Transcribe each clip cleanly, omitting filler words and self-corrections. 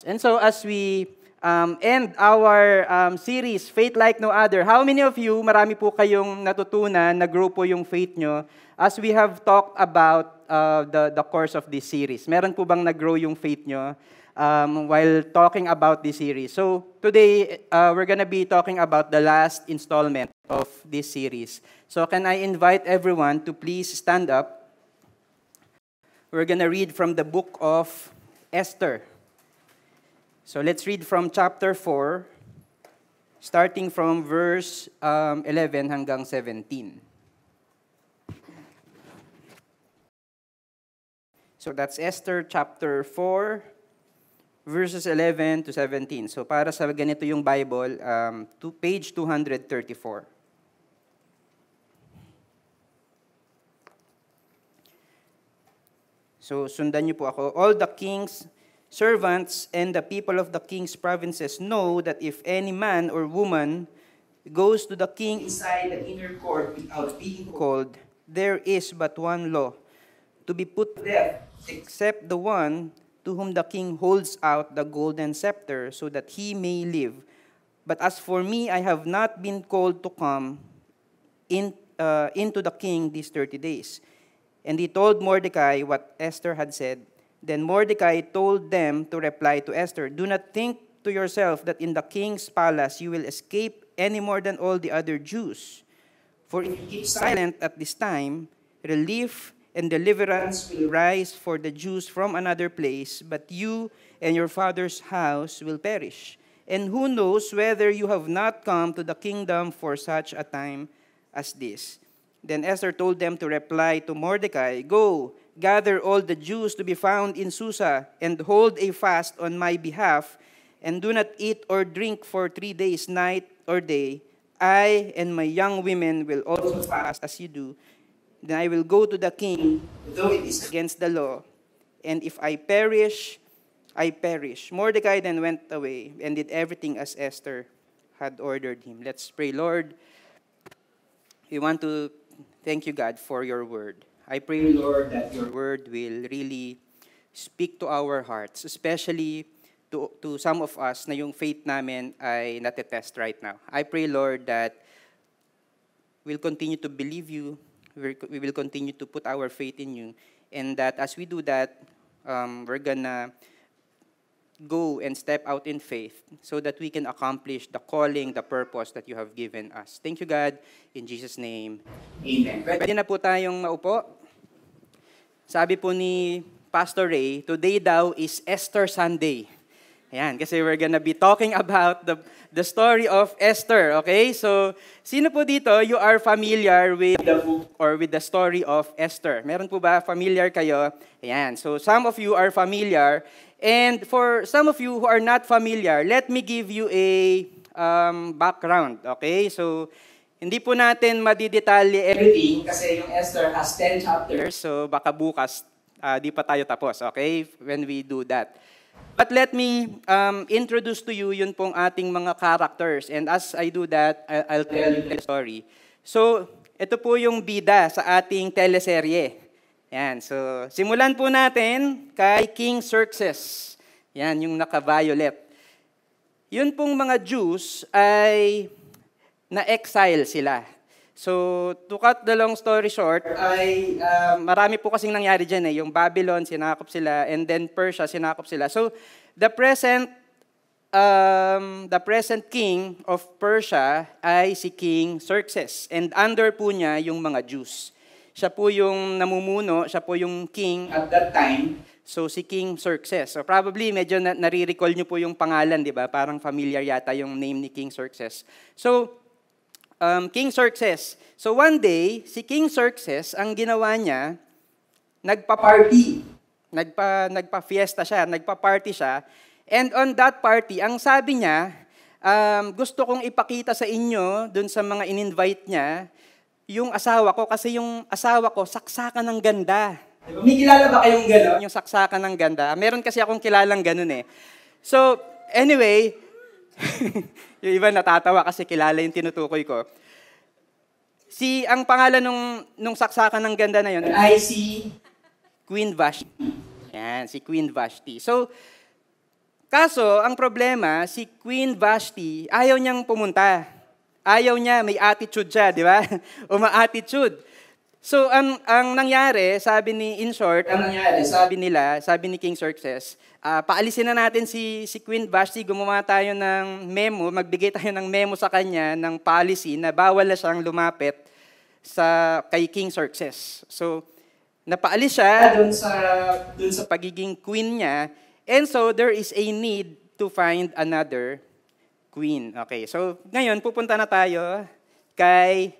And so as we end our series, Faith Like No Other, how many of you, marami po kayong natutunan, nag-grow po yung faith nyo as we have talked about the course of this series? Meron po bang nag-grow yung faith nyo while talking about this series? So today, we're gonna be talking about the last installment of this series. So can I invite everyone to please stand up? We're gonna read from the book of Esther. So let's read from chapter 4, starting from verse 11 hanggang 17. So that's Esther chapter 4, verses 11 to 17. So para sa ganito yung Bible, page 234. So sundan niyo po ako. All the king's servants and the people of the king's provinces know that if any man or woman goes to the king inside the inner court without being called, there is but one law, to be put to death, except the one to whom the king holds out the golden scepter, so that he may live. But as for me, I have not been called to come into the king these 30 days. And he told Mordecai what Esther had said. Then Mordecai told them to reply to Esther, "Do not think to yourself that in the king's palace you will escape any more than all the other Jews. For if you keep silent at this time, relief and deliverance will rise for the Jews from another place, but you and your father's house will perish. And who knows whether you have not come to the kingdom for such a time as this?" Then Esther told them to reply to Mordecai, "Go, gather all the Jews to be found in Susa, and hold a fast on my behalf, and do not eat or drink for 3 days, night or day. I and my young women will also fast as you do. Then I will go to the king, though it is against the law. And if I perish, I perish." Mordecai then went away and did everything as Esther had ordered him. Let's pray. Lord, we want to thank you, God, for your word. I pray, Lord, that your word will really speak to our hearts, especially to some of us na yung faith namin ay natetest right now. I pray, Lord, that we'll continue to believe you, we will continue to put our faith in you, and that as we do that, we're gonna go and step out in faith so that we can accomplish the calling, the purpose that you have given us. Thank you, God. In Jesus' name, amen. Pwede na po tayong maupo. Sabi po ni Pastor Ray, today daw is Esther Sunday. Ayan, kasi we're gonna be talking about the story of Esther, okay? So, sino po dito, you are familiar with the book or with the story of Esther? Meron po ba familiar kayo? Ayan, so some of you are familiar. And for some of you who are not familiar, let me give you a background, okay? So, hindi po natin madidetalye everything kasi yung Esther has 10 chapters, so baka bukas di pa tayo tapos, okay? When we do that. But let me introduce to you yun pong ating mga characters. And as I do that, I'll tell you the story. So, ito po yung bida sa ating teleserye. Yan, so simulan po natin kay King Xerxes. Yan, yung naka-violet. Yun pong mga Jews ay na-exile sila. So, to cut the long story short, ay marami po kasing nangyari dyan eh. Yung Babylon, sinakop sila, and then Persia, sinakop sila. So, the present king of Persia ay si King Xerxes. And under po niya yung mga Jews. Siya po yung namumuno, siya po yung king at that time. So si King Xerxes. So probably medyo nare-recall niyo po yung pangalan, di ba? Parang familiar yata yung name ni King Xerxes. So King Xerxes. So one day, si King Xerxes, ang ginawa niya, nagpa-party. Nagpa-fiesta siya, nagpa-party siya. And on that party, ang sabi niya, gusto kong ipakita sa inyo, dun sa mga in-invite niya, yung asawa ko, kasi yung asawa ko, saksakan ng ganda. Diba? May kilala ba kayong gano'n? Yung saksakan ng ganda. Meron kasi akong kilalang gano'n eh. So, anyway, yung iba natatawa kasi kilala yung tinutukoy ko. Ang pangalan nung saksakan ng ganda na yun ay si Queen Vashti. Yan, si Queen Vashti. So, Kaso, ang problema, si Queen Vashti, ayaw niyang pumunta. Ayaw niya, may attitude siya, di ba? Uma-attitude. So, ang nangyari, sabi ni, in short, ang nangyari, sabi ni King Xerxes, paalisin na natin si Queen Vashti, gumawa tayo ng memo, magbigay tayo ng memo sa kanya ng policy na bawal na siyang lumapit kay King Xerxes. So, napaalis siya dun sa pagiging queen niya, and so there is a need to find another queen. Okay, so ngayon pupunta na tayo kay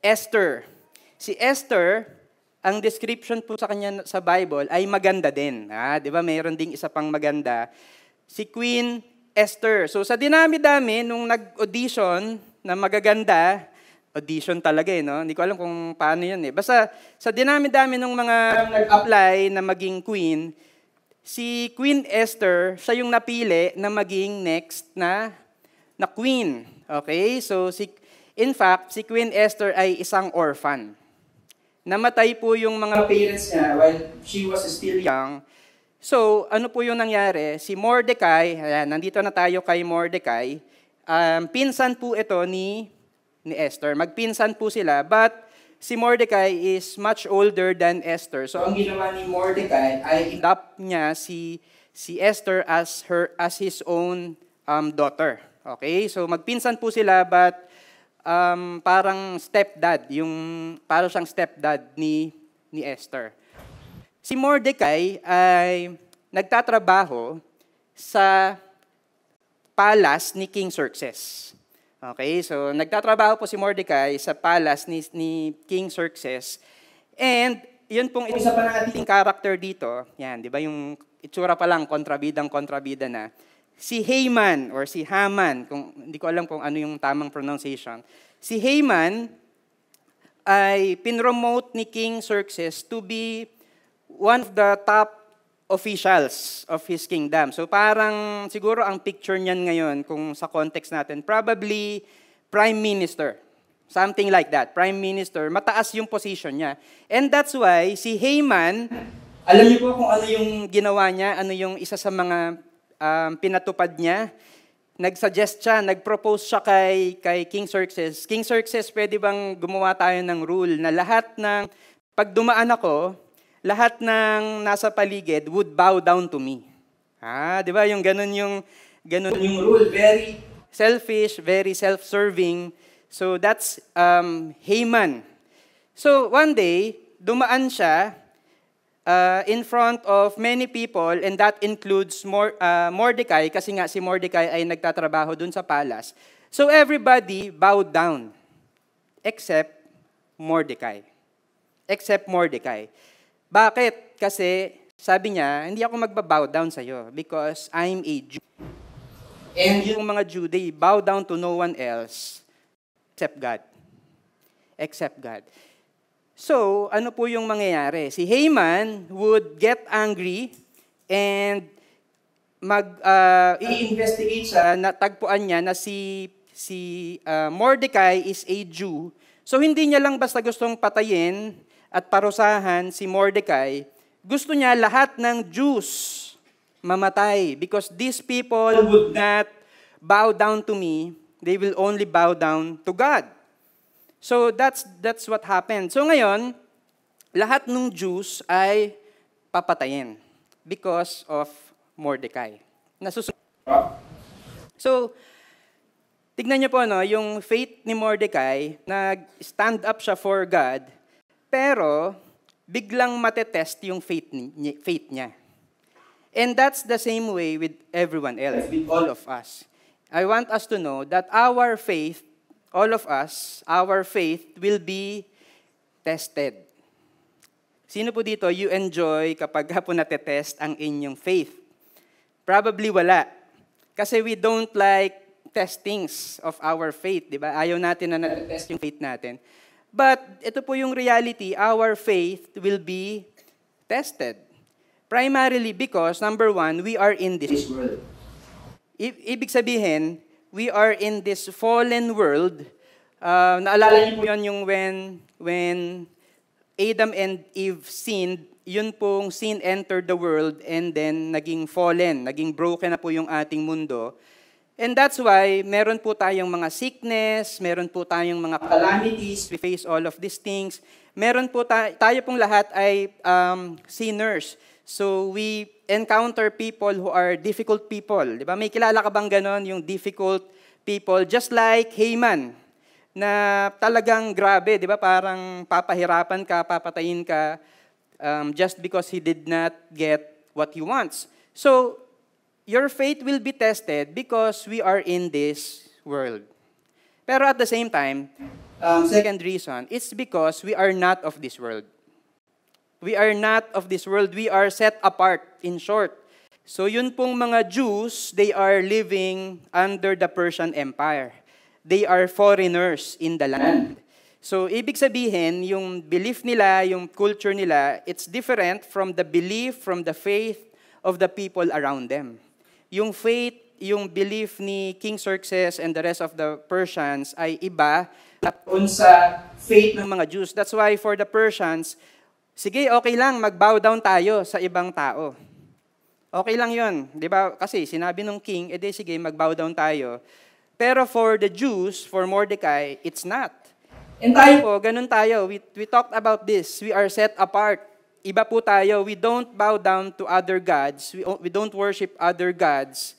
Esther. Si Esther, ang description po sa kanya sa Bible ay maganda din. Di ba? Mayroon ding isa pang maganda. Si Queen Esther. So sa dinami-dami, nung nag-audition na magaganda, audition talaga no? Hindi ko alam kung paano yun Basta sa dinami-dami nung mga nag-apply na maging queen, si Queen Esther, siya yung napili na maging next na queen. Okay? So in fact, si Queen Esther ay isang orphan. Namatay po yung mga parents niya while she was still young. So, ano po yung nangyari? Si Mordecai, ayan, nandito na tayo kay Mordecai, pinsan po ito ni Esther. Magpinsan po sila, but si Mordecai is much older than Esther. So, ang ginawa ni Mordecai ay adopt niya si Esther as his own daughter. Okay? So, magpinsan po sila, but parang parang siyang stepdad ni Esther. Si Mordecai ay nagtatrabaho sa palace ni King Xerxes. Okay, so nagtatrabaho po si Mordecai sa palace ni King Xerxes. And yun pong isa pa nating character dito, yan, di ba yung itsura pa lang, kontrabida na. Si Haman or si Haman, kung hindi ko alam kung ano yung tamang pronunciation. Si Haman ay pinromote ni King Xerxes to be one of the top officials of his kingdom. So parang siguro ang picture niyan ngayon kung sa context natin, probably prime minister. Something like that, prime minister. Mataas yung position niya. And that's why si Haman, alam niyo po kung ano yung ginawa niya, ano yung isa sa mga pinatupad niya, nag-suggest siya, nag-propose siya kay King Xerxes. King Xerxes, pwede bang gumawa tayo ng rule na lahat ng, pag dumaan ako, lahat ng nasa paligid would bow down to me. Di ba? Yung ganun yung rule. Very selfish, very self-serving. So that's Haman. So one day, dumaan siya in front of many people, and that includes Mordecai, kasi nga si Mordecai ay nagtatrabaho dun sa palace. So everybody bowed down, except Mordecai. Except Mordecai. Bakit? Kasi sabi niya, hindi ako magbabow down sa'yo because I'm a Jew. And yung mga Jew, they bow down to no one else except God. Except God. So, ano po yung mangyayari? Si Haman would get angry and i-investigate siya, natagpuan niya na si Mordecai is a Jew. So, hindi niya lang basta gustong patayin at parusahan si Mordecai. Gusto niya lahat ng Jews mamatay because these people would not bow down to me. They will only bow down to God. So that's what happened. So ngayon, lahat ng Jews ay papatayin because of Mordecai. So, tignan niyo po yung faith ni Mordecai, nag-stand up siya for God, pero biglang matetest yung faith niya. And that's the same way with everyone else, with all of us. I want us to know that our faith, all of us, our faith will be tested. Sino po dito, you enjoy kapag po natetest ang inyong faith? Probably wala. Kasi we don't like testings of our faith, di ba? Ayaw natin na natetest yung faith natin. But ito po yung reality, our faith will be tested. Primarily because, number one, we are in this world. Ibig sabihin, we are in this fallen world. Naalala niyo po yun yung when Adam and Eve sinned, yun pong sin entered the world and then naging fallen, naging broken na po yung ating mundo. And that's why meron po tayong mga sickness, meron po tayong mga calamities, we face all of these things. Meron po tayo pong lahat ay sinners. So we encounter people who are difficult people. Di ba? May kilala ka bang ganon, yung difficult people? Just like Haman, na talagang grabe, di ba? Parang papahirapan ka, papatayin ka, just because he did not get what he wants. So, your faith will be tested because we are in this world. Pero at the same time, second reason, it's because we are not of this world. We are not of this world. We are set apart, in short. So yun pong mga Jews, they are living under the Persian Empire. They are foreigners in the land. So ibig sabihin, yung belief nila, yung culture nila, it's different from the belief, from the faith of the people around them. Yung faith, yung belief ni King Xerxes and the rest of the Persians ay iba doon sa faith ng mga Jews. That's why for the Persians, sige, okay lang, mag-bow down tayo sa ibang tao. Okay lang yun, di ba? Kasi sinabi ng king, edi sige, mag-bow down tayo. Pero for the Jews, for Mordecai, it's not. And tayo po, ganun tayo. We talked about this. We are set apart. Iba po tayo. We don't bow down to other gods. We don't worship other gods.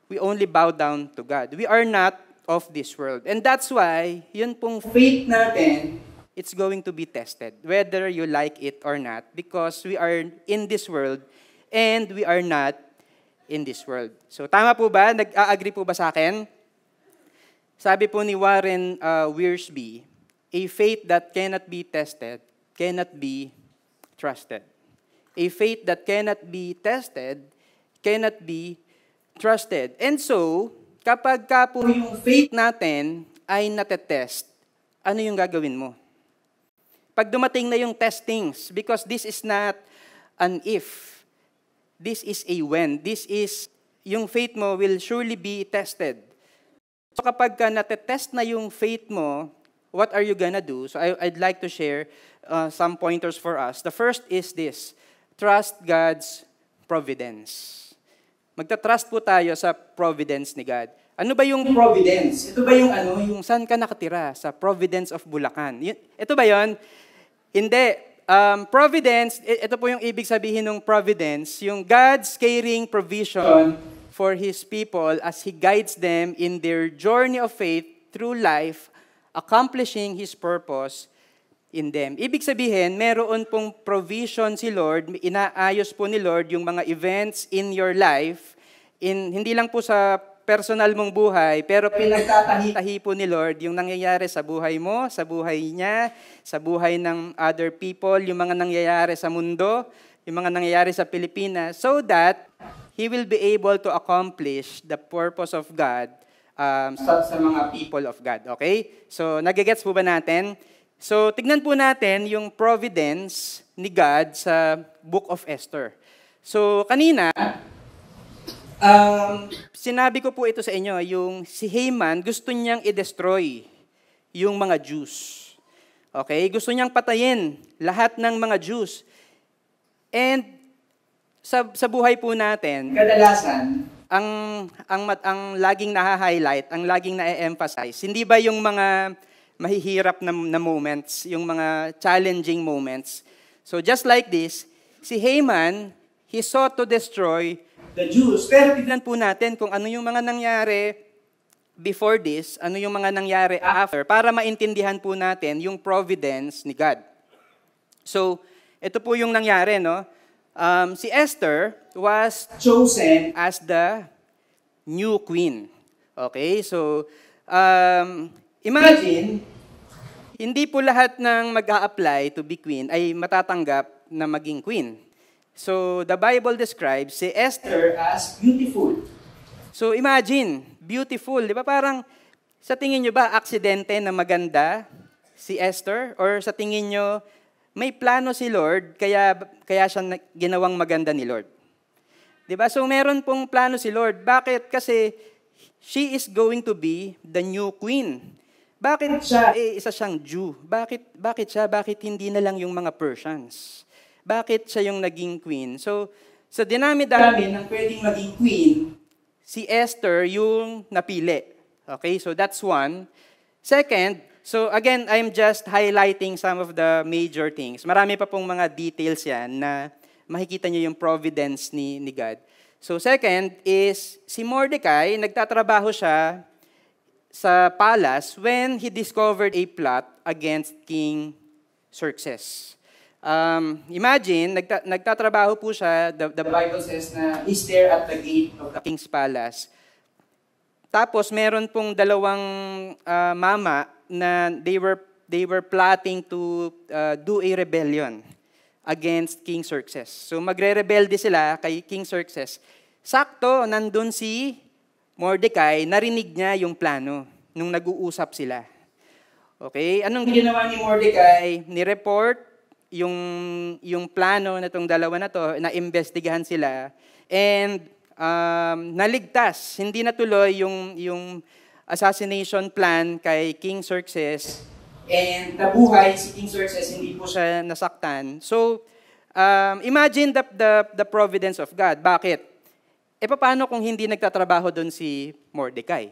We only bow down to God. We are not of this world. And that's why, yun pong faith natin, it's going to be tested, whether you like it or not, because we are in this world and we are not in this world. So tama po ba? Nag-agree po ba sa akin? Sabi po ni Warren Wiersbe, a faith that cannot be tested cannot be trusted. A faith that cannot be tested cannot be trusted. And so, kapag ka po yung faith natin ay natetest, ano yung gagawin mo? Pag dumating na yung testings, because this is not an if, this is a when. This is, yung faith mo will surely be tested. So kapag ka natetest na yung faith mo, what are you gonna do? So I'd like to share some pointers for us. The first is this, trust God's providence. Magta-trust po tayo sa providence ni God. Ano ba yung providence? Ito ba yung yung saan ka nakatira? Sa Providence of Bulacan. Ito ba yon? Hindi. Providence, ito po yung ibig sabihin ng providence, yung God's caring provision for His people as He guides them in their journey of faith through life, accomplishing His purpose in them. Ibig sabihin, meron pong provision si Lord, inaayos po ni Lord yung mga events in your life, hindi lang po sa personal mong buhay, pero pinagtatahi po ni Lord yung nangyayari sa buhay mo, sa buhay niya, sa buhay ng other people, yung mga nangyayari sa mundo, yung mga nangyayari sa Pilipinas, so that He will be able to accomplish the purpose of God sa mga people of God. Okay? So, nagigets po ba natin? So, tignan po natin yung providence ni God sa Book of Esther. So, kanina, sinabi ko po ito sa inyo, yung si Haman, gusto niyang i-destroy yung mga Jews. Okay? Gusto niyang patayin lahat ng mga Jews. And sa buhay po natin, kadalasan, ang laging na-highlight, ang laging na-emphasize, hindi ba yung mga mahihirap na moments, yung mga challenging moments. So just like this, si Haman, he sought to destroy the Jews. Pero tignan po natin kung ano yung mga nangyari before this, ano yung mga nangyari after, para maintindihan po natin yung providence ni God. So, ito po yung nangyari, no? Si Esther was chosen as the new queen. Okay, so imagine, hindi po lahat ng mag-a-apply to be queen ay matatanggap na maging queen. So the Bible describes si Esther as beautiful. So imagine, beautiful, di ba? Parang sa tingin nyo ba aksidente na maganda si Esther? Or sa tingin nyo may plano si Lord, kaya siya ginawang maganda ni Lord. Diba? So meron pong plano si Lord. Bakit? Kasi she is going to be the new queen. Bakit siya, isa siyang Jew? Bakit siya? Bakit hindi na lang yung mga Persians? Bakit siya yung naging queen? So, sa dinami-dami ng pwedeng maging queen, si Esther yung napili. Okay, so that's one. Second, so again, I'm just highlighting some of the major things. Marami pa pong mga details yan na makikita nyo yung providence ni God. So second is, si Mordecai, nagtatrabaho siya sa palace when he discovered a plot against King Xerxes. Imagine, nagtatrabaho po siya, the Bible says na he's there at the gate of the king's palace. Tapos meron pong dalawang mama na they were plotting to do a rebellion against King Xerxes. So magre-rebelde sila kay King Xerxes. Sakto, nandun si Mordecai, narinig niya yung plano nung nag-uusap sila. Okay, anong ginawa ni Mordecai? Ni-report yung plano na itong dalawa na to, na-investigahan sila, and naligtas, hindi natuloy yung assassination plan kay King Xerxes, and nabuhay si King Xerxes, hindi po siya nasaktan. So, imagine the providence of God. Bakit? Paano kung hindi nagtatrabaho doon si Mordecai?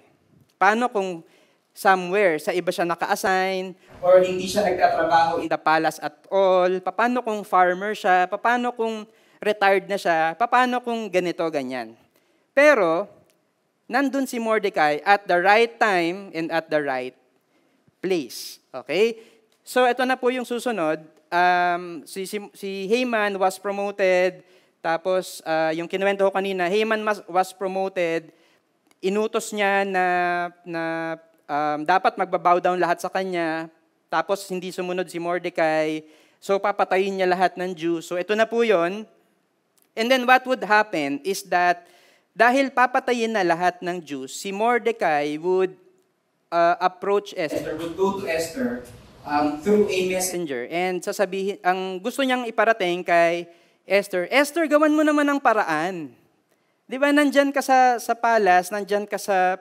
Paano kung somewhere, sa iba siya naka-assign, or hindi siya nagtatrabaho in the palace at all? Paano kung farmer siya? Paano kung retired na siya? Paano kung ganito, ganyan? Pero, nandun si Mordecai at the right time and at the right place. Okay? So, ito na po yung susunod. Si Haman was promoted. Tapos, yung kinuwento ko kanina, Haman was promoted. Inutos niya na dapat magbabow down lahat sa kanya. Tapos, hindi sumunod si Mordecai. So, papatayin niya lahat ng Jews. So, ito na po yun. And then, what would happen is that dahil papatayin na lahat ng Jews, si Mordecai would approach Esther, would go to Esther through a messenger. And sasabihin, ang gusto niyang iparating kay Esther, Esther, gawan mo naman ng paraan. Di ba, nandyan ka sa palace, nandyan ka sa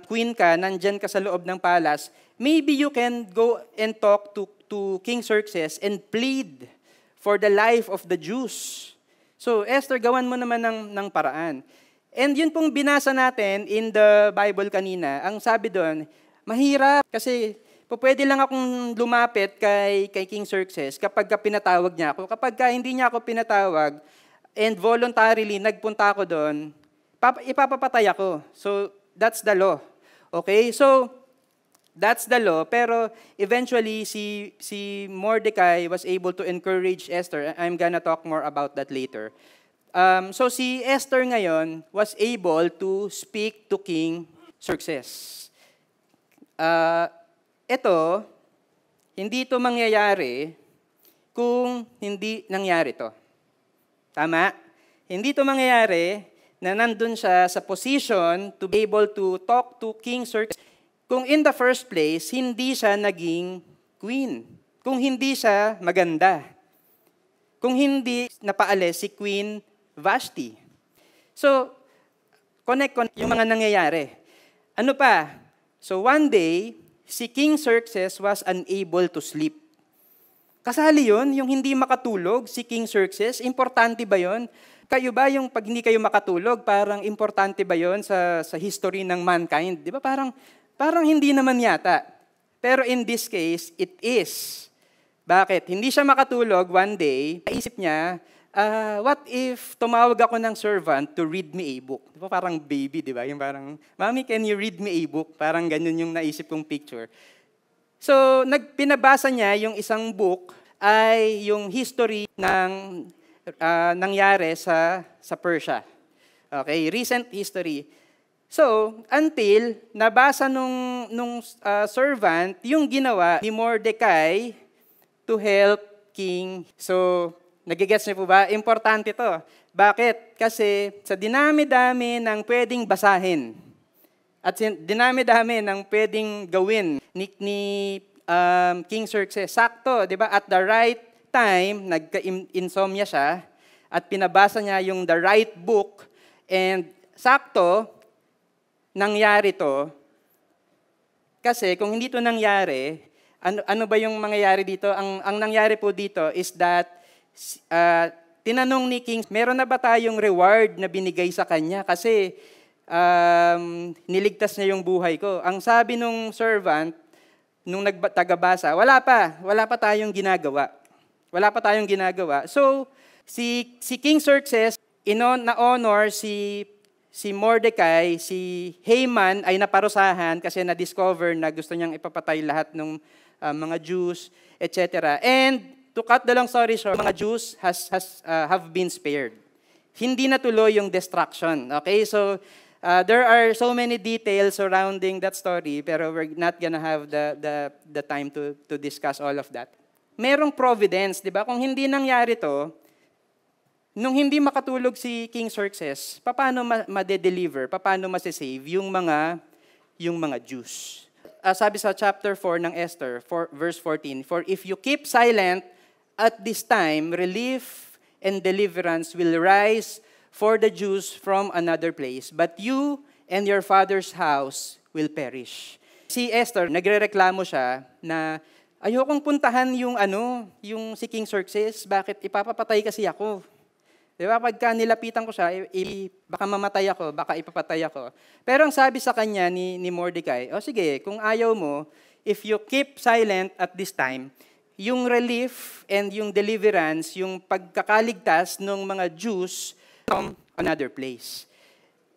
queen ka, nandyan ka sa loob ng palace, maybe you can go and talk to King Xerxes and plead for the life of the Jews. So, Esther, gawan mo naman ng paraan. And yun pong binasa natin in the Bible kanina, ang sabi doon, mahirap kasi pwede lang akong lumapit kay King Xerxes kapag pinatawag niya ako. Kapag hindi niya ako pinatawag and voluntarily nagpunta ako doon, ipapapatay ako. So, that's the law. Okay? So, that's the law. Pero eventually, si Mordecai was able to encourage Esther. I'm gonna talk more about that later. So si Esther ngayon was able to speak to King Xerxes. Ito, hindi ito mangyayari kung hindi nangyari to. Tama? Hindi ito mangyayari na nandun siya sa position to be able to talk to King Xerxes kung in the first place, hindi siya naging queen. Kung hindi siya maganda. Kung hindi napaalis si Queen Vashti. So, connect yung mga nangyayari. Ano pa? So, one day, si King Xerxes was unable to sleep. Kasali yun, yung hindi makatulog, si King Xerxes, importante ba yun? Kayo ba yung pag hindi kayo makatulog, parang importante ba yun sa history ng mankind? Di ba parang hindi naman yata. Pero in this case, it is. Bakit? Hindi siya makatulog one day, naisip niya, what if tumawag ako ng servant to read me a book? Di ba parang baby, di ba? Yung parang, Mommy, can you read me a book? Parang ganun yung naisip kong picture. So, pinabasa niya yung isang book ay yung history ng nangyari sa Persia. Okay, recent history. So, until nabasa nung servant yung ginawa ni Mordecai to help King. So, nagigets niyo po ba? Importante to. Bakit? Kasi sa dinami-dami ng pwedeng basahin at dinami-dami ng pwedeng gawin ni King Xerxes, sakto, di ba? At the right time, nagka-insomnia siya at pinabasa niya yung the right book and sakto, nangyari to Kasi kung hindi ito nangyari, ano ba yung mangyayari dito? Ang nangyari po dito is that tinanong ni King, meron na ba tayong reward na binigay sa kanya? Kasi niligtas niya yung buhay ko. Ang sabi nung servant, nung tagabasa, wala pa tayong ginagawa. Wala pa tayong ginagawa. So, si King Xerxes, na-honor si Mordecai, si Haman ay naparusahan kasi na-discover na gusto niyang ipapatay lahat ng mga Jews, etc. And to cut the long story short, mga Jews have been spared. Hindi natuloy yung destruction. Okay, so there are so many details surrounding that story, pero we're not gonna have the time to discuss all of that. Merong providence, di ba? Kung hindi nangyari to, nung hindi makatulog si King Xerxes, paano ma-deliver, paano masisave yung mga Jews? Sabi sa chapter 4 ng Esther, verse 14, "For if you keep silent at this time, relief and deliverance will rise for the Jews from another place, but you and your father's house will perish." Si Esther, nagrereklamo siya na ayokong puntahan yung si King Xerxes, bakit ipapapatay kasi ako? Di ba? Pagka nilapitan ko siya, baka mamatay ako, baka ipapatay ako. Pero ang sabi sa kanya ni Mordecai, sige, kung ayaw mo, if you keep silent at this time, yung relief and yung deliverance, yung pagkakaligtas ng mga Jews from another place.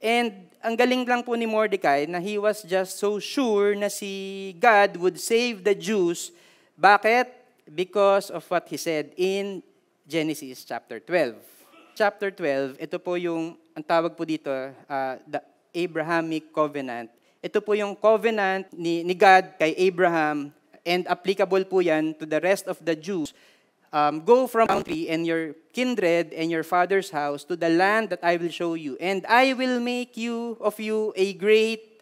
And ang galing lang po ni Mordecai na he was just so sure na si God would save the Jews. Bakit? Because of what he said in Genesis chapter 12. Chapter 12, ito po yung, ang tawag po dito, the Abrahamic Covenant. Ito po yung covenant ni God kay Abraham, and applicable po yan to the rest of the Jews. Go from country and your kindred and your father's house to the land that I will show you, and I will make of you a great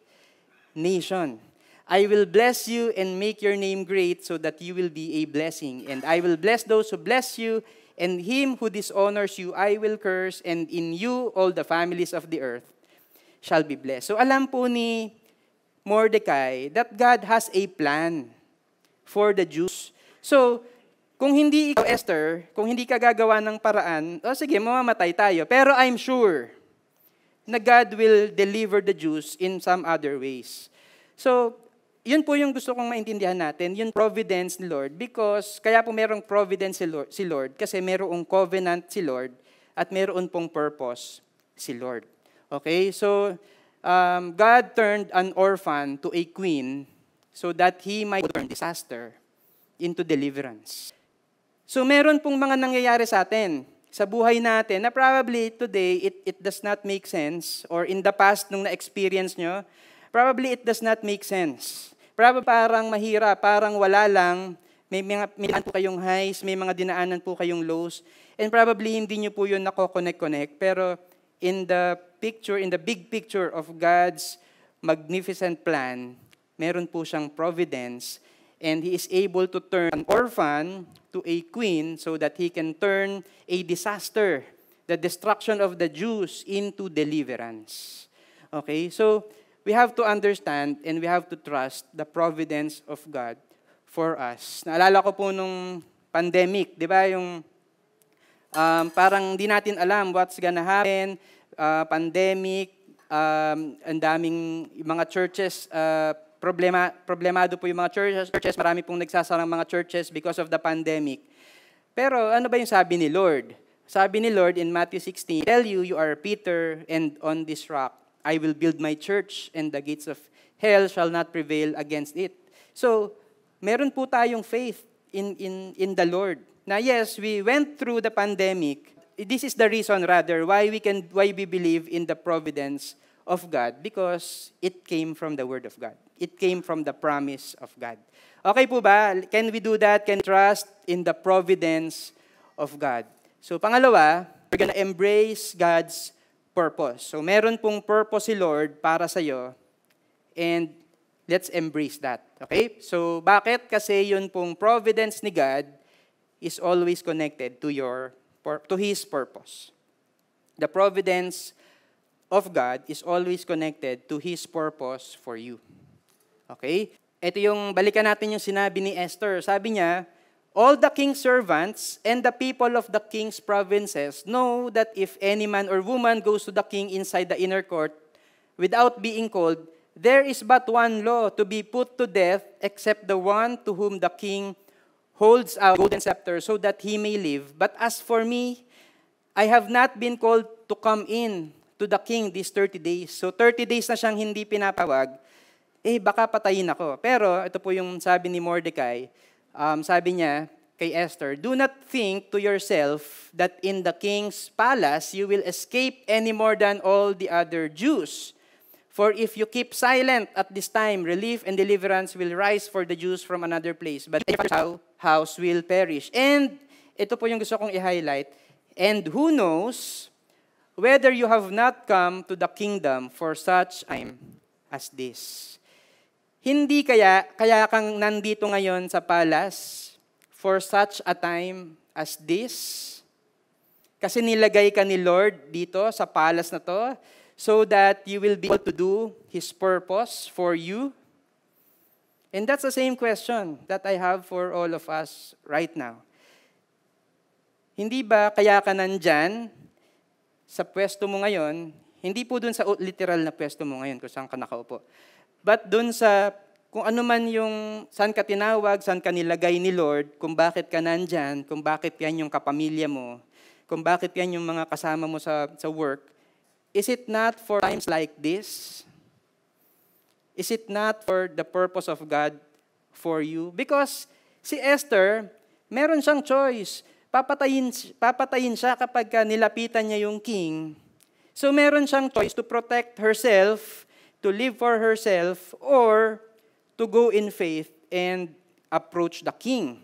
nation. I will bless you and make your name great so that you will be a blessing. And I will bless those who bless you, and him who dishonors you I will curse, and in you all the families of the earth shall be blessed. So alam po ni Mordecai that God has a plan for the Jews. So, kung hindi ikaw, Esther, kung hindi ka gagawa ng paraan, sige, mamamatay tayo. Pero I'm sure na God will deliver the Jews in some other ways. So, yun po yung gusto kong maintindihan natin, yung providence ni Lord, because kaya po merong providence si Lord kasi merong covenant si Lord at meron pong purpose si Lord. Okay? So, God turned an orphan to a queen so that he might turn disaster into deliverance. So, meron pong mga nangyayari sa atin, sa buhay natin, na probably today, it does not make sense, or in the past, nung na-experience nyo, probably it does not make sense. Probably parang mahirap, parang wala lang, may dinaan po kayong highs, may mga dinaanan po kayong lows, and probably hindi nyo po yun nako-connect, pero in the big picture of God's magnificent plan, meron po siyang providence, and He is able to turn an orphan to a queen so that He can turn a disaster, the destruction of the Jews, into deliverance. Okay, so we have to understand and we have to trust the providence of God for us. Naalala ko po nung pandemic, di ba, yung parang di natin alam what's gonna happen, pandemic, ang daming mga churches, problemado po yung mga churches, marami pong nagsasarang mga churches because of the pandemic. Pero ano ba yung sabi ni Lord? Sabi ni Lord in Matthew 16, "Tell you, you are Peter, and on this rock I will build my church, and the gates of hell shall not prevail against it." So, meron po tayong faith in the Lord. Na yes, we went through the pandemic. This is the reason rather why we believe in the providence of God, because it came from the word of God. It came from the promise of God. Okay po ba? Can we do that? Can we trust in the providence of God? So, pangalawa, we're gonna embrace God's purpose. So, meron pong purpose si Lord para sa'yo, and let's embrace that. Okay? So, bakit? Kasi yun pong providence ni God is always connected to His purpose. The providence of God is always connected to His purpose for you. Okay? Ito yung, balikan natin yung sinabi ni Esther. Sabi niya, all the king's servants and the people of the king's provinces know that if any man or woman goes to the king inside the inner court without being called, there is but one law to be put to death except the one to whom the king holds a golden scepter so that he may live. But as for me, I have not been called to come in to the king these 30 days. So 30 days na siyang hindi pinapawag, baka patayin ako. Pero ito po yung sabi ni Mordecai, sabi niya kay Esther, do not think to yourself that in the king's palace you will escape any more than all the other Jews. For if you keep silent at this time, relief and deliverance will rise for the Jews from another place, but your father's house will perish. And ito po yung gusto kong i-highlight, and who knows whether you have not come to the kingdom for such time as this. Hindi kaya kang nandito ngayon sa palace for such a time as this? Kasi nilagay ka ni Lord dito sa palace na to so that you will be able to do His purpose for you? And that's the same question that I have for all of us right now. Hindi ba kaya ka nandyan sa pwesto mo ngayon, hindi po dun sa literal na pwesto mo ngayon kung saan ka nakaupo, but dun sa kung ano man yung saan ka tinawag, saan ka nilagay ni Lord, kung bakit ka nandyan, kung bakit yan yung kapamilya mo, kung bakit yan yung mga kasama mo sa work, is it not for times like this? Is it not for the purpose of God for you? Because si Esther, meron siyang choice. Papatayin siya kapag nilapitan niya yung king. So meron siyang choice to protect herself, to live for herself, or to go in faith and approach the king.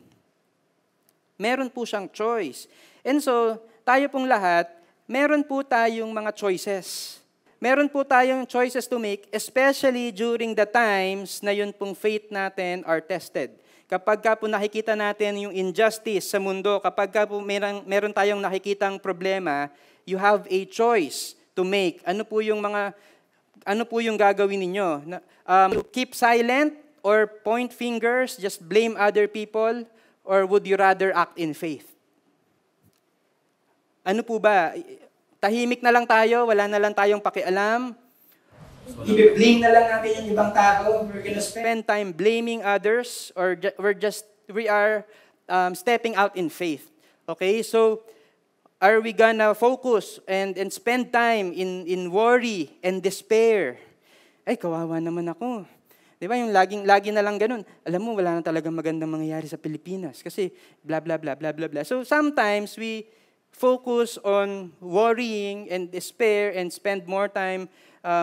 Meron po siyang choice. And so, tayo pong lahat, meron po tayong mga choices. Meron po tayong choices to make, especially during the times na yun pong faith natin are tested. Kapag ka po nakikita natin yung injustice sa mundo, kapag ka po meron tayong nakikitang problema, you have a choice to make. Ano po yung gagawin ninyo? Keep silent or point fingers, just blame other people, or would you rather act in faith? Ano po ba? Tahimik na lang tayo, wala na lang tayong pakialam. I-blame na lang natin yung ibang tao. We're gonna spend time blaming others, or we are stepping out in faith. Okay, so are we gonna focus and spend time in worry and despair? Ay, kawawa naman ako. Di ba, yung lagi na lang ganun. Alam mo, wala na talagang magandang mangyayari sa Pilipinas kasi blah, blah, blah, blah, blah, blah. So sometimes we focus on worrying and despair and spend more time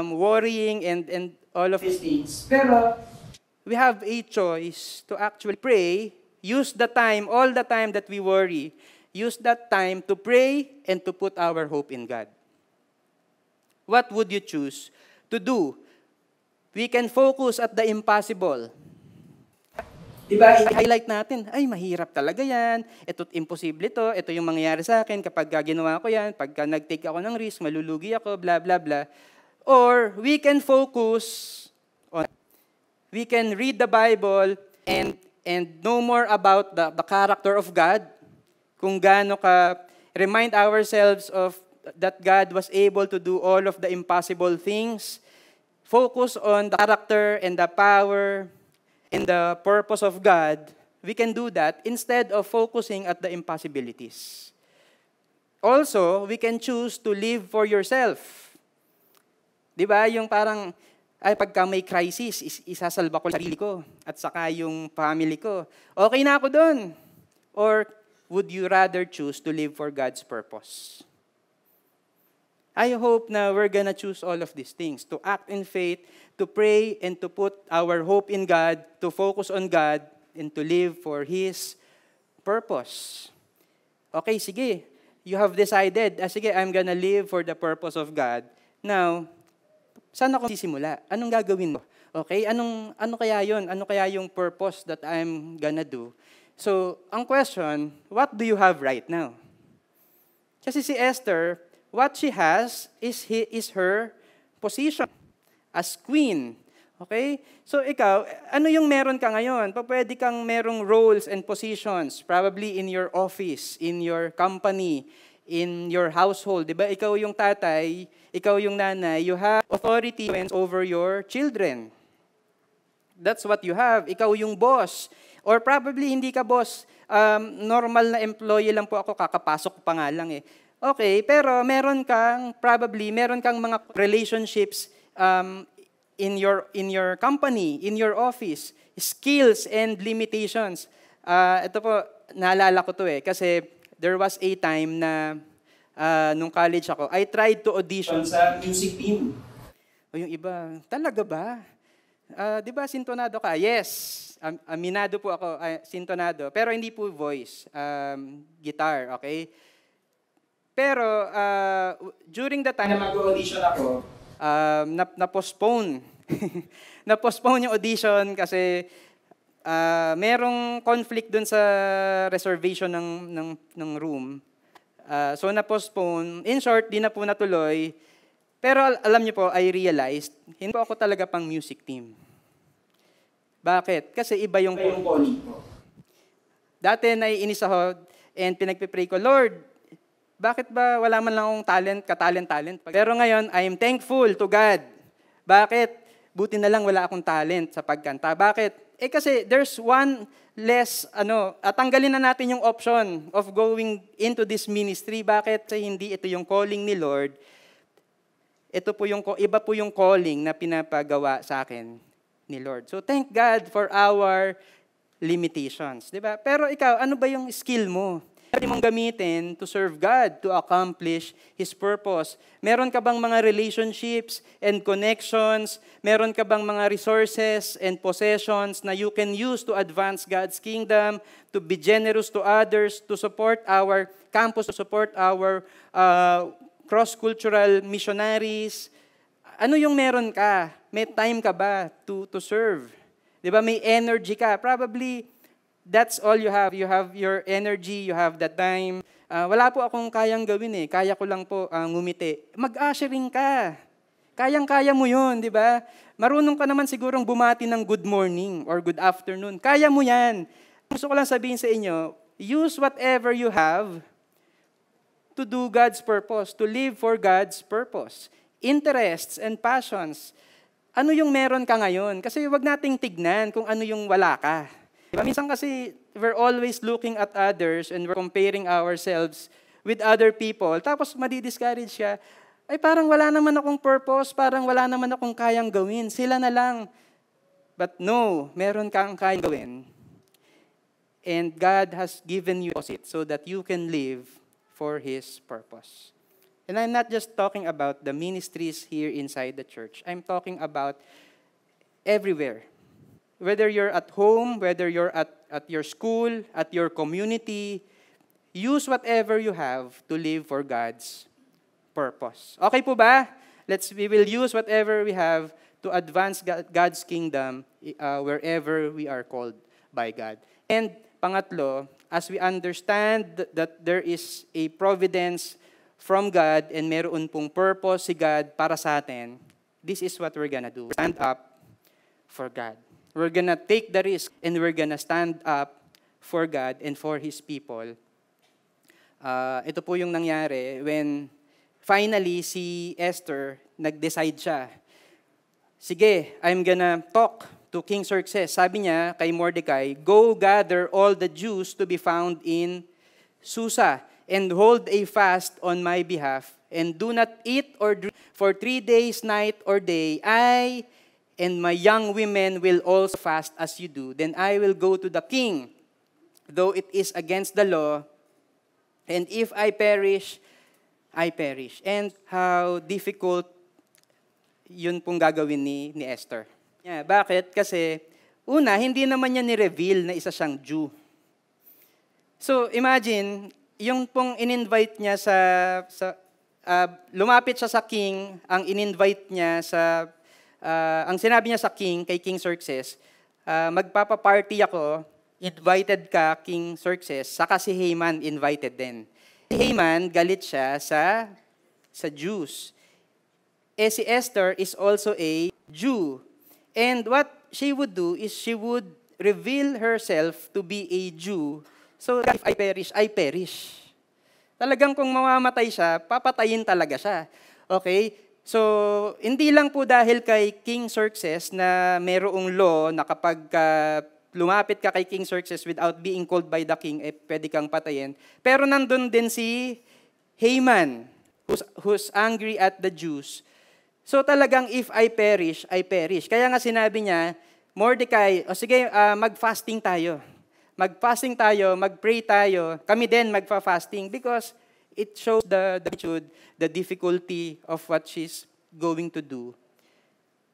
worrying and all of these things. Pero we have a choice to actually pray, use the time, all the time that we worry, use that time to pray and to put our hope in God. What would you choose to do? We can focus at the impossible. Diba, i-highlight natin, ay, mahirap talaga yan, ito't imposible ito yung mangyayari sa akin kapag ginawa ko yan, pagka nag-take ako ng risk, malulugi ako, blah, blah, blah. Or we can focus on, we can read the Bible and know more about the character of God, kung gaano ka, remind ourselves of that God was able to do all of the impossible things. Focus on the character and the power and the purpose of God. We can do that instead of focusing at the impossibilities. Also, we can choose to live for yourself. Di ba? Yung parang, ay, pagka may crisis, isasalba ko yung sarili ko at saka yung family ko. Okay na ako doon. Or would you rather choose to live for God's purpose? I hope na we're gonna choose all of these things, to act in faith, to pray, and to put our hope in God, to focus on God, and to live for His purpose. Okay, sige. You have decided, sige, I'm gonna live for the purpose of God. Now, saan ako sisimula? Anong gagawin mo? Okay, ano kaya yun? Ano kaya yung purpose that I'm gonna do? So, ang question, what do you have right now? Kasi si Esther, what she has is her position as queen Okay? So ikaw, ano yung meron ka ngayon? Pwede kang merong roles and positions, probably in your office, in your company, in your household. Di ba? Ikaw yung tatay, ikaw yung nanay, you have authority over your children. That's what you have. Ikaw yung boss. Or probably hindi ka boss. Normal na employee lang po ako, kakapasok pa nga lang eh. Okay, pero meron kang mga relationships in your company, in your office, skills and limitations. Ito po, naalala ko to eh, kasi there was a time na nung college ako, I tried to audition sa music team. O yung iba, talaga ba? Di ba sintonado ka? Yes, aminado po ako, sintonado. Pero hindi po voice, guitar, okay? Pero during the time na mag-audition ako, na-postpone. Na-postpone yung audition kasi merong conflict dun sa reservation ng room. So na-postpone. In short, di na po natuloy. Pero alam niyo po, I realized, hindi po ako talaga pang music team. Bakit? Kasi iba yung calling ko. Dati naiinis ako and pinagpipray ko, Lord, bakit ba wala man lang akong talent? Pero ngayon, I am thankful to God. Bakit? Buti na lang wala akong talent sa pagkanta. Bakit? Kasi there's one less, tanggalin na natin yung option of going into this ministry. Bakit? Kasi hindi ito yung calling ni Lord. Iba po yung calling na pinapagawa sa akin ni Lord. So thank God for our limitations. Diba? Pero ikaw, ano ba yung skill mo? Pwede mong gamitin to serve God, to accomplish His purpose. Meron ka bang mga relationships and connections? Meron ka bang mga resources and possessions na you can use to advance God's kingdom, to be generous to others, to support our campus, to support our cross-cultural missionaries? Ano yung meron ka? May time ka ba to serve? Diba? May energy ka. Probably, that's all you have. You have your energy, you have the time. Wala po akong kayang gawin eh. Kaya ko lang po ngumiti. Mag-ushering ka. Kayang-kaya mo yun, di ba? Marunong ka naman sigurong bumati ng good morning or good afternoon. Kaya mo yan. Gusto ko lang sabihin sa inyo, use whatever you have to do God's purpose, to live for God's purpose. Interests and passions. Ano yung meron ka ngayon? Kasi wag nating tignan kung ano yung wala ka. Diba? Minsan kasi, we're always looking at others and we're comparing ourselves with other people. Tapos madi-discourage siya. Ay parang wala naman akong purpose, parang wala naman akong kayang gawin. Sila na lang. But no, meron kang kayang gawin. And God has given you it so that you can live for His purpose. And I'm not just talking about the ministries here inside the church. I'm talking about everywhere. Whether you're at home, whether you're at your school, at your community, use whatever you have to live for God's purpose. Okay po ba? We will use whatever we have to advance God's kingdom wherever we are called by God. And pangatlo, as we understand that there is a providence from God and meron pong purpose si God para sa atin, this is what we're gonna do. Stand up for God. We're gonna take the risk and we're gonna stand up for God and for His people. Ito po yung nangyari when finally si Esther, nag-decide siya. Sige, I'm gonna talk to King Xerxes. Sabi niya kay Mordecai, go gather all the Jews to be found in Susa and hold a fast on my behalf and do not eat or drink for 3 days, night or day. I and my young women will also fast as you do. Then I will go to the king, though it is against the law. And if I perish, I perish. And how difficult yun pong gagawin ni Esther. Yeah, bakit? Kasi, una, hindi naman niya ni-reveal na isa siyang Jew. So, imagine, yung pong in-invite niya lumapit siya sa king, ang in-invite niya ang sinabi niya sa king, kay King Xerxes, magpapaparty ako, invited ka, King Xerxes, saka si Haman invited din. Si Haman, galit siya sa Jews. Si Esther is also a Jew. And what she would do is she would reveal herself to be a Jew, so that if I perish, I perish. Talagang kung mamamatay siya, papatayin talaga siya. Okay? So, hindi lang po dahil kay King Xerxes na merong law na kapag lumapit ka kay King Xerxes without being called by the king, pwede kang patayin. Pero nandun din si Haman, who's angry at the Jews. So talagang if I perish, I perish. Kaya nga sinabi niya, Mordecai, sige, mag-fasting tayo. Mag-fasting tayo, mag-pray tayo. Kami din magfa-fasting because it shows the difficulty of what she's going to do.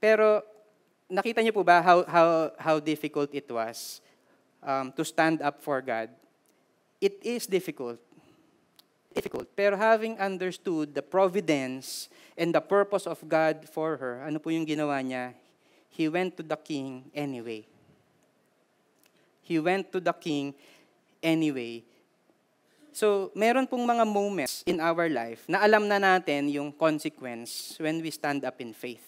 Pero nakita niyo po ba how difficult it was to stand up for God? It is difficult. Pero having understood the providence and the purpose of God for her, ano po yung ginawa niya? He went to the king anyway. He went to the king anyway. So, meron pong mga moments in our life na alam na natin yung consequence when we stand up in faith.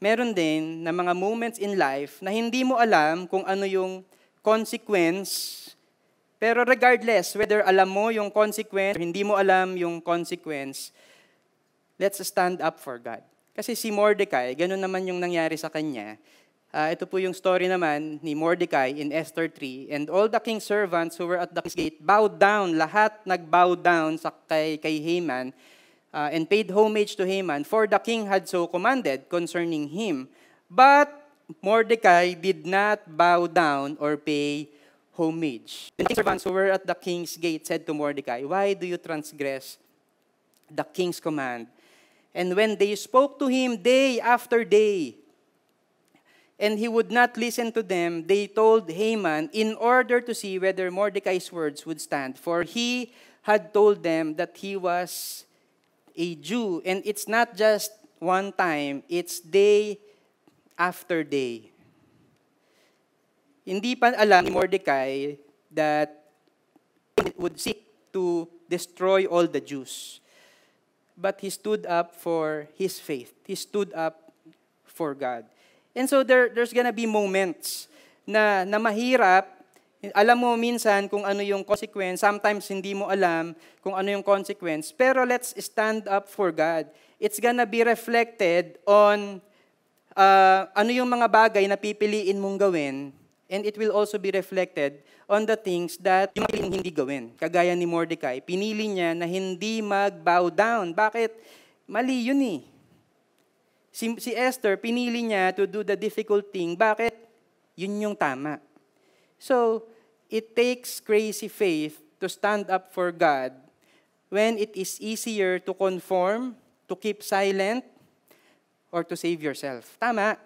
Meron din na mga moments in life na hindi mo alam kung ano yung consequence. Pero regardless, whether alam mo yung consequence or hindi mo alam yung consequence, let's stand up for God. Kasi si Mordecai, ganun naman yung nangyari sa kanya. Ito po yung story naman ni Mordecai in Esther 3. And all the king's servants who were at the king's gate bowed down, lahat nagbow down kay Haman, and paid homage to Haman, for the king had so commanded concerning him. But Mordecai did not bow down or pay homage. The king's servants who were at the king's gate said to Mordecai, "Why do you transgress the king's command?" And when they spoke to him day after day, and he would not listen to them, they told Haman in order to see whether Mordecai's words would stand. For he had told them that he was a Jew. And it's not just one time, it's day after day. Hindi pa alam ni Mordecai that he would seek to destroy all the Jews. But he stood up for his faith. He stood up for God. And so there's gonna be moments na mahirap. Alam mo minsan kung ano yung consequence. Sometimes hindi mo alam kung ano yung consequence. Pero let's stand up for God. It's gonna be reflected on ano yung mga bagay na pipiliin mong gawin. And it will also be reflected on the things that yung piliin hindi gawin. Kagaya ni Mordecai, pinili niya na hindi mag-bow down. Bakit? Mali yun eh. Si Esther, pinili niya to do the difficult thing. Bakit? Yun yung tama. So, it takes crazy faith to stand up for God when it is easier to conform, to keep silent, or to save yourself. Tama.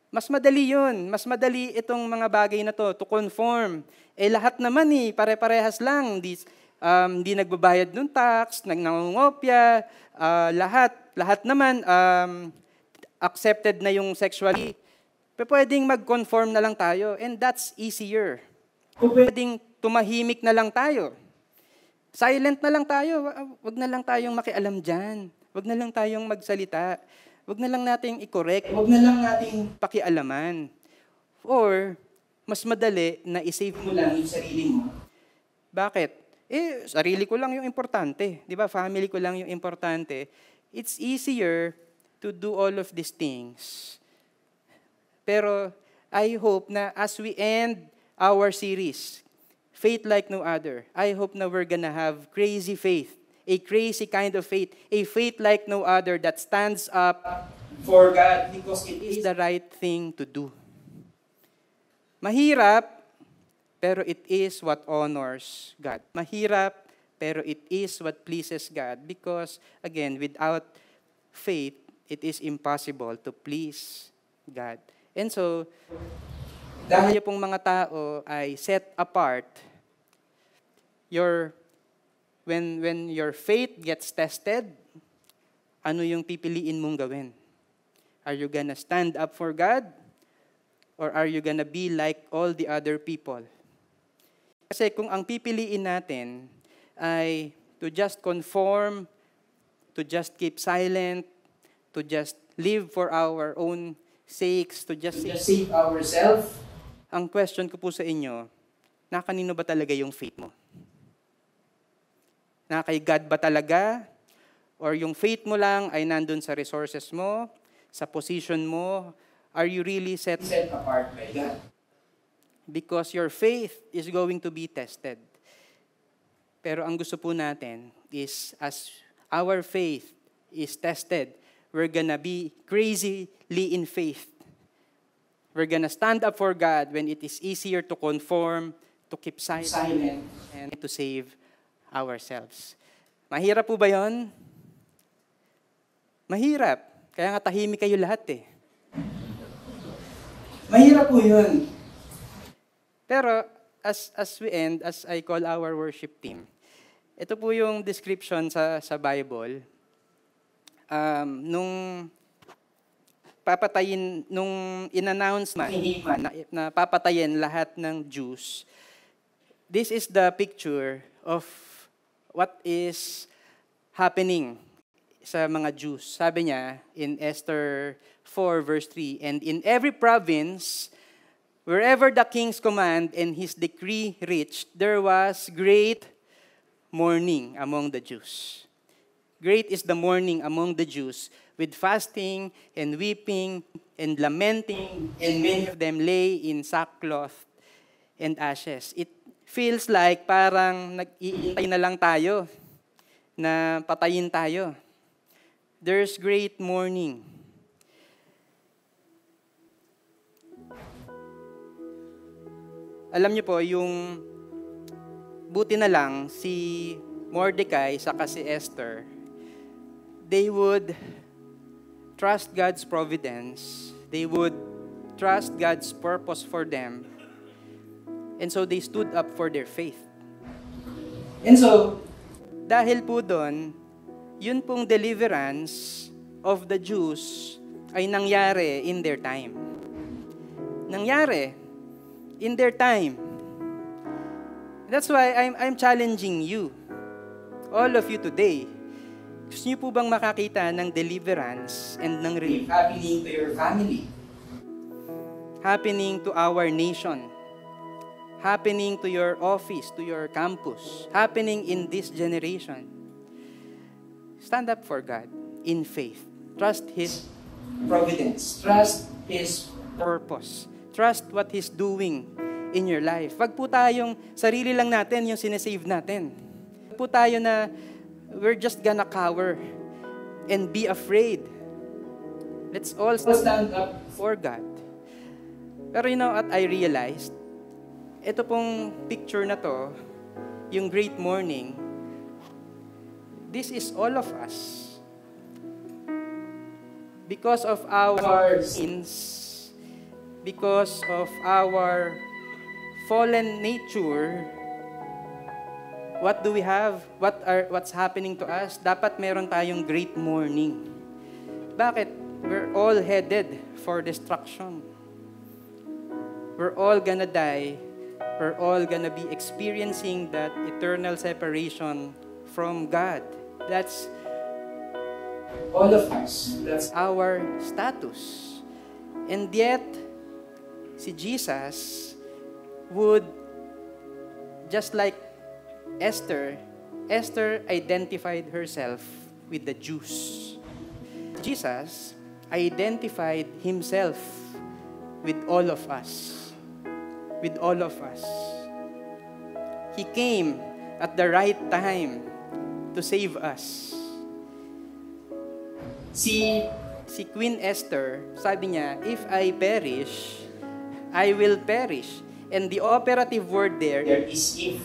Mas madali yun. Mas madali itong mga bagay na to conform. Lahat naman pare-parehas lang. Hindi nagbabayad ng tax, nangungopya, lahat naman accepted na yung sexually. Pero pwedeng mag-conform na lang tayo, and that's easier. Kung pwedeng tumahimik na lang tayo. Silent na lang tayo. Wag na lang tayong makialam dyan. Wag na lang tayong magsalita. Wag na lang nating i-correct. Wag na lang nating pakialaman. Or, mas madali na i-save mo lang yung sarili mo. Bakit? Sarili ko lang yung importante. Di ba? Family ko lang yung importante. It's easier to do all of these things. Pero, I hope na as we end our series, Faith Like No Other, I hope na we're gonna have crazy faith. A crazy kind of faith. A faith like no other that stands up for God because it is the right thing to do. Mahirap, pero it is what honors God. Mahirap, pero it is what pleases God because, again, without faith, it is impossible to please God. And so, dahil pong mga tao ay set apart, when your faith gets tested, ano yung pipiliin mong gawin? Are you gonna stand up for God? Or are you gonna be like all the other people? Kasi kung ang pipiliin natin ay to just conform, to just keep silent, to just live for our own sakes, to just save ourselves. Ang question ko po sa inyo, na kanino ba talaga yung faith mo? Na kay God ba talaga? Or yung faith mo lang ay nandun sa resources mo, sa position mo? Are you really set Apart by God? because your faith is going to be tested. Pero ang gusto po natin is as our faith is tested, we're gonna be crazily in faith. We're gonna stand up for God when it is easier to conform, to keep silent, and to save ourselves. Mahirap po ba yon? Mahirap. Kaya nga tahimik kayo lahat eh. Mahirap po yun. Pero as we end, as I call our worship team, ito po yung description sa Bible. Nung in-announce na papatayin lahat ng Jews, this is the picture of what is happening sa mga Jews. Sabi niya in Esther 4 verse 3, and in every province, wherever the king's command and his decree reached, there was great mourning among the Jews. Great is the mourning among the Jews, with fasting and weeping and lamenting, and many of them lay in sackcloth and ashes. It feels like parang nag-iintay na lang tayo na patayin tayo. There's great mourning. Alam niyo po, yung buti na lang si Mordecai saka si Esther, they would trust God's providence. They would trust God's purpose for them. And so they stood up for their faith. And so, dahil po doon, yun pong deliverance of the Jews ay nangyari in their time. Nangyari in their time. That's why I'm challenging you, all of you today. Gusto niyo po bang makakita ng deliverance and ng relief happening to your family, happening to our nation, happening to your office, to your campus, happening in this generation? Stand up for God in faith. Trust His providence, trust His purpose. Trust what He's doing in your life. Wag po tayong sarili lang natin yung sinesave natin. Wag po tayo na we're just gonna cower and be afraid. Let's all stand up for God. Pero you know what I realized? Ito pong picture na to, yung great mourning, this is all of us. Because of our sins, because of our fallen nature, what do we have? What's happening to us? Dapat meron tayong great mourning. Bakit? We're all headed for destruction. We're all gonna die. We're all gonna be experiencing that eternal separation from God. That's all of us. That's our status. And yet, si Jesus would, just like Esther identified herself with the Jews. Jesus identified himself with all of us. With all of us. He came at the right time to save us. Si Queen Esther, sabi niya, if I perish, I will perish. And the operative word there is if.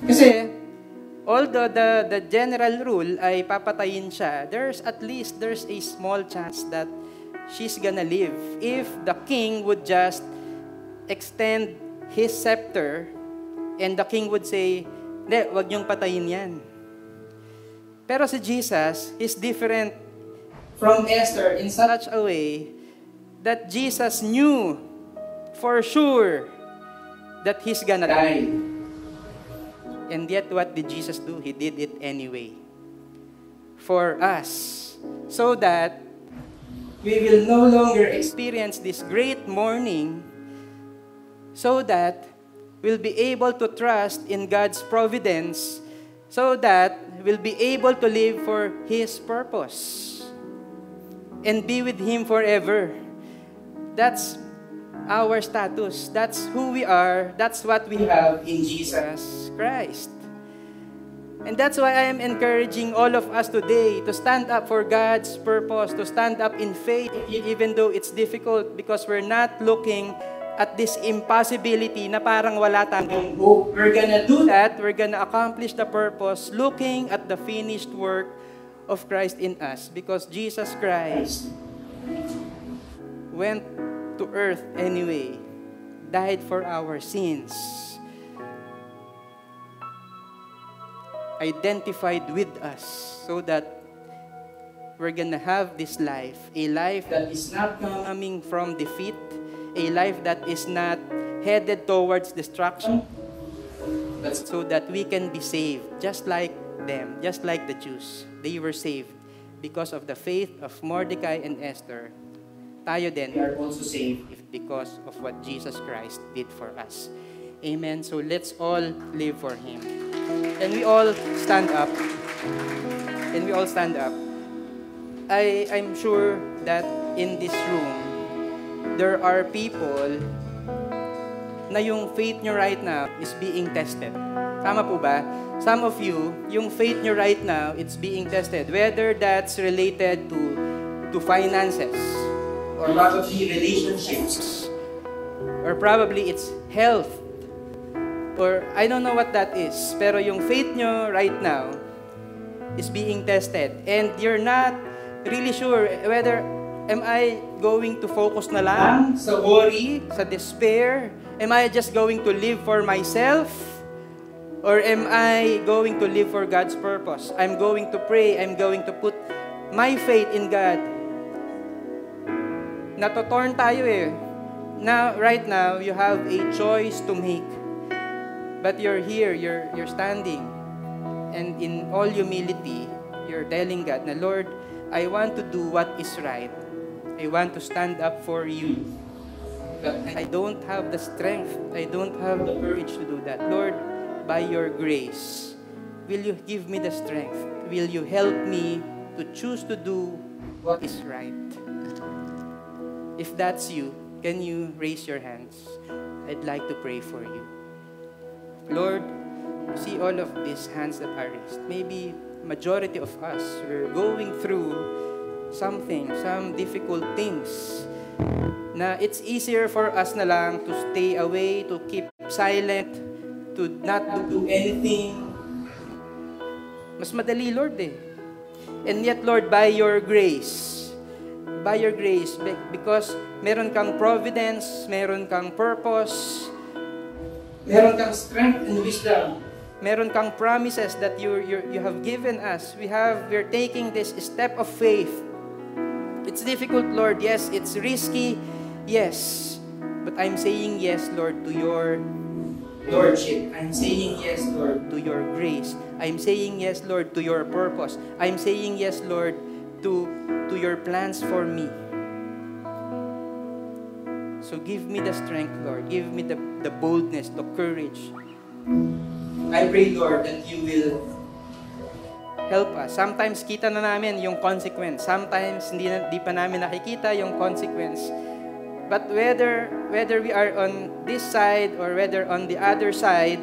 Kasi, although the general rule ay papatayin siya, there's a small chance that she's gonna live if the king would just extend his scepter and the king would say, hindi, wag niyong patayin yan. Pero si Jesus is different from Esther in such a way that Jesus knew for sure that he's gonna die. And yet, what did Jesus do? He did it anyway. For us. So that we will no longer experience this great mourning, so that we'll be able to trust in God's providence, so that we'll be able to live for His purpose and be with Him forever. That's our status. That's who we are. That's what we have in Jesus Christ. And that's why I am encouraging all of us today to stand up for God's purpose, to stand up in faith, even though it's difficult, because we're not looking at this impossibility na parang wala tayong hope. We're gonna do that. We're gonna accomplish the purpose looking at the finished work of Christ in us, because Jesus Christ went to earth anyway, died for our sins, identified with us, so that we're gonna have this life, a life that is not coming from defeat, a life that is not headed towards destruction, so that we can be saved, just like them, just like the Jews. They were saved because of the faith of Mordecai and Esther. Tayo din are also saved because of what Jesus Christ did for us. Amen. So let's all live for Him. And we all stand up. And we all stand up. I'm sure that in this room, there are people na yung faith nyo right now is being tested. Tama po ba? Some of you, yung faith nyo right now, it's being tested. Whether that's related to finances, or probably relationships, or probably it's health, or I don't know what that is. Pero yung faith nyo right now is being tested. And you're not really sure whether am I going to focus na lang sa worry, sa despair? Am I just going to live for myself? Or am I going to live for God's purpose? I'm going to pray. I'm going to put my faith in God. Natotorn tayo eh. Now, right now, you have a choice to make. But you're here, you're standing. And in all humility, you're telling God na, Lord, I want to do what is right. I want to stand up for you. But I don't have the strength. I don't have the courage to do that. Lord, by your grace, will you give me the strength? Will you help me to choose to do what is right? If that's you, can you raise your hands? I'd like to pray for you. Lord, you see all of these hands that are raised. Maybe majority of us, we're going through something, some difficult things, na it's easier for us na lang to stay away, to keep silent, to not do anything. Mas madali, Lord eh. And yet, Lord, by your grace, because meron kang providence, meron kang purpose, meron kang strength and wisdom, meron kang promises that you have given us. We're taking this step of faith. It's difficult, Lord. Yes, it's risky. Yes. But I'm saying yes, Lord, to your Lordship. I'm saying yes, Lord, to your grace. I'm saying yes, Lord, to your purpose. I'm saying yes, Lord, to your plans for me. So give me the strength, Lord. Give me the boldness, the courage. I pray, Lord, that you will help us. Sometimes kita na namin yung consequence. Sometimes hindi pa namin nakikita yung consequence. But whether we are on this side or whether on the other side,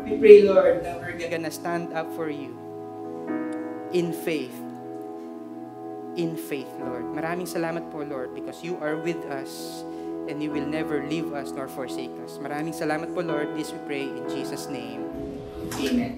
we pray, Lord, that we're gonna stand up for you in faith. In faith, Lord. Maraming salamat po, Lord, because you are with us and you will never leave us nor forsake us. Maraming salamat po, Lord. This we pray in Jesus' name. Amen.